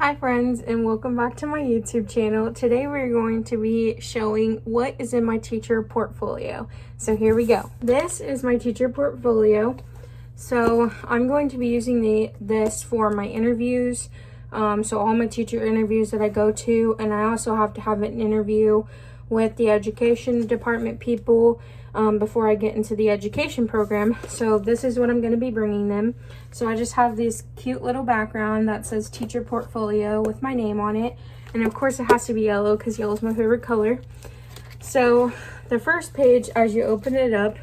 Hi friends, and welcome back to my YouTube channel. Today we're going to be showing what is in my teacher portfolio. So here we go. This is my teacher portfolio. So I'm going to be using this for my interviews. So all my teacher interviews that I go to, and I also have to have an interview with the education department people before I get into the education program. So this is what I'm going to be bringing them. So I just have this cute little background that says teacher portfolio with my name on it. And of course it has to be yellow because yellow is my favorite color. So the first page, as you open it up,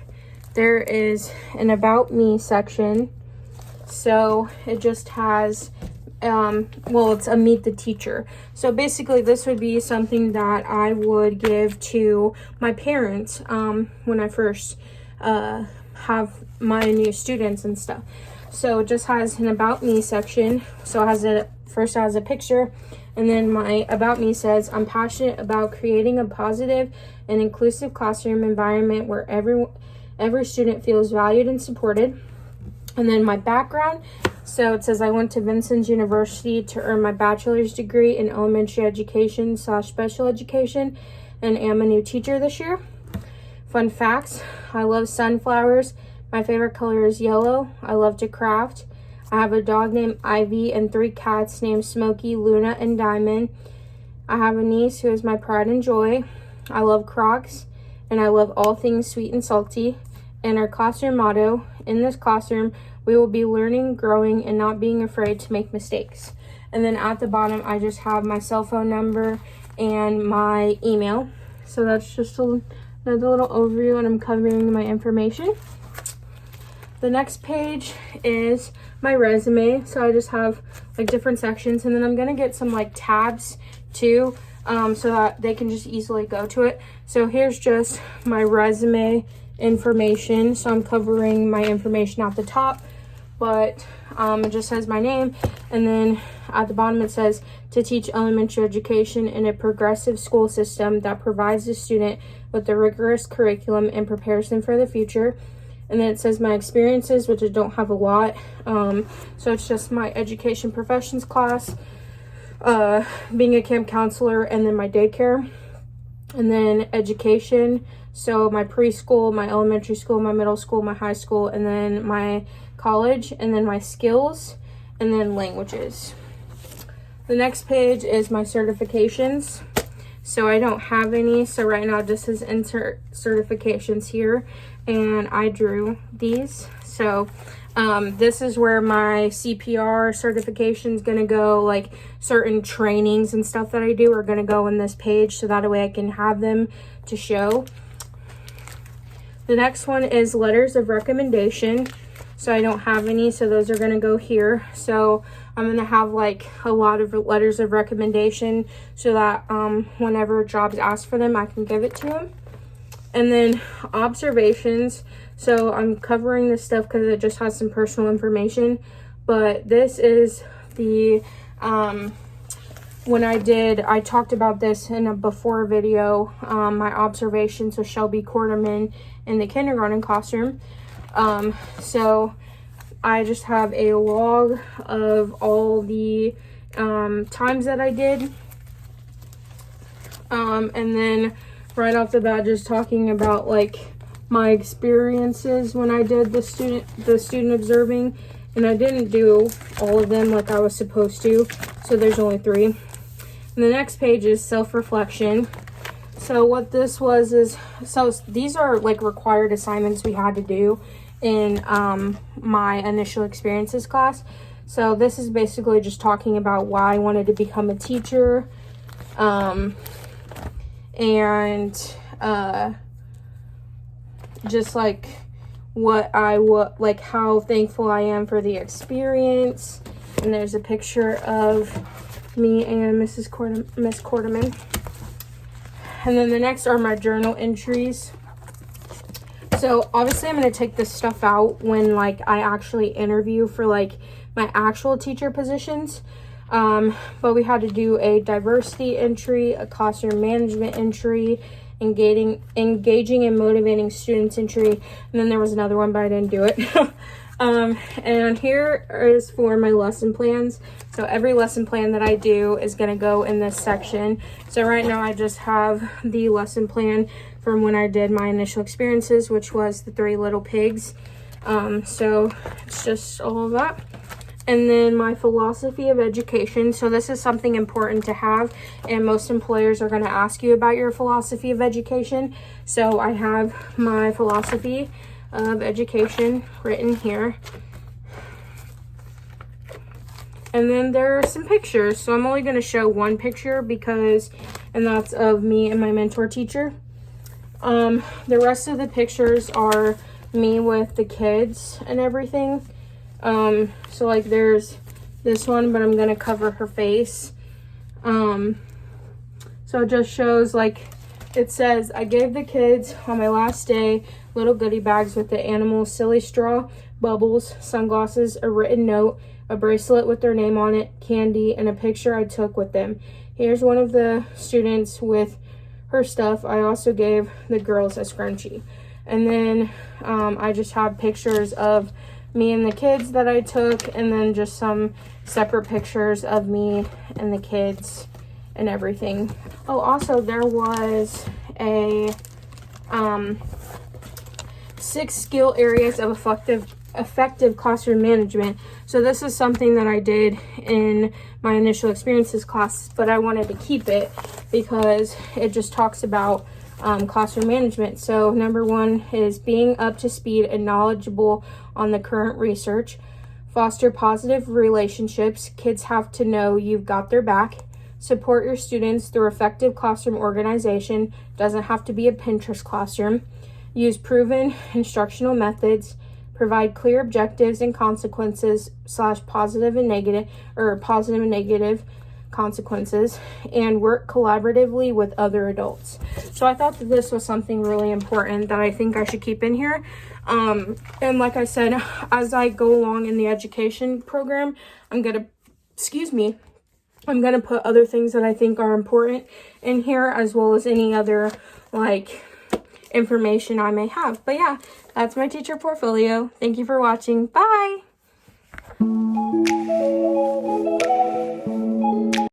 there is an about me section. So it just has it's a meet the teacher. So basically this would be something that I would give to my parents when I first have my new students and stuff. So it just has an about me section. So it has first has a picture, and then my about me says, I'm passionate about creating a positive and inclusive classroom environment where every student feels valued and supported. And then my background, so it says I went to Vincennes University to earn my bachelor's degree in elementary education / special education, and am a new teacher this year. Fun facts: I love sunflowers. My favorite color is yellow. I love to craft. I have a dog named Ivy and 3 cats named Smokey, Luna, and Diamond. I have a niece who is my pride and joy. I love Crocs, and I love all things sweet and salty. And our classroom motto: in this classroom, we will be learning, growing, and not being afraid to make mistakes. And then at the bottom, I just have my cell phone number and my email. So that's just another little overview, and I'm covering my information. The next page is my resume. So I just have like different sections, and then I'm gonna get some like tabs too, so that they can just easily go to it. So here's just my resume information. So I'm covering my information at the top, but it just says my name, and then at the bottom it says to teach elementary education in a progressive school system that provides the student with a rigorous curriculum and prepares them for the future. And then it says my experiences, which I don't have a lot. So it's just my education professions class, being a camp counselor, and then my daycare, and then education. So my preschool, my elementary school, my middle school, my high school, and then my college, and then my skills, and then languages. The next page is my certifications. So I don't have any. So right now this is insert certifications here, and I drew these. So this is where my CPR certification is going to go, like certain trainings and stuff that I do are going to go in this page, so that way I can have them to show. The next one is letters of recommendation. So I don't have any, so those are going to go here. So I'm going to have like a lot of letters of recommendation, so that whenever jobs ask for them, I can give it to them. And then observations. So I'm covering this stuff because it just has some personal information. But this is the, when I talked about this in a before video, my observations with Shelby Quarterman in the kindergarten classroom. So I just have a log of all the times that I did. And then right off the bat, just talking about like my experiences when I did the student observing, and I didn't do all of them like I was supposed to, so there's only 3. And the next page is self-reflection. So what this was is, so these are like required assignments we had to do in my initial experiences class. So this is basically just talking about why I wanted to become a teacher, and just like like how thankful I am for the experience. And there's a picture of me and Miss Quarterman. And then the next are my journal entries. So obviously I'm going to take this stuff out when like I actually interview for like my actual teacher positions. But we had to do a diversity entry, a classroom management entry, engaging and motivating students entry, and then there was another one, but I didn't do it. And here is for my lesson plans. So every lesson plan that I do is going to go in this section. So right now I just have the lesson plan from when I did my initial experiences, which was the 3 Little Pigs. So it's just all of that. And then my philosophy of education. So this is something important to have, and most employers are going to ask you about your philosophy of education. So I have my philosophy of education written here. And then there are some pictures. So I'm only going to show one picture and that's of me and my mentor teacher. The rest of the pictures are me with the kids and everything. So like there's this one, but I'm going to cover her face. So it just shows, like, it says, I gave the kids on my last day little goodie bags with the animals, silly straw, bubbles, sunglasses, a written note, a bracelet with their name on it, candy, and a picture I took with them. Here's one of the students with her stuff. I also gave the girls a scrunchie. And then I just have pictures of me and the kids that I took, and then just some separate pictures of me and the kids and everything. Oh, also there was a 6 skill areas of effective classroom management. So this is something that I did in my initial experiences class, but I wanted to keep it because it just talks about classroom management. So number 1 is being up to speed and knowledgeable on the current research. Foster positive relationships. Kids have to know you've got their back. Support your students through effective classroom organization. Doesn't have to be a Pinterest classroom. Use proven instructional methods. Provide clear objectives and consequences / positive and negative consequences, and work collaboratively with other adults. So I thought that this was something really important that I think I should keep in here. And like I said, as I go along in the education program, I'm gonna put other things that I think are important in here, as well as any other like information I may have. But yeah, that's my teacher portfolio. Thank you for watching. Bye.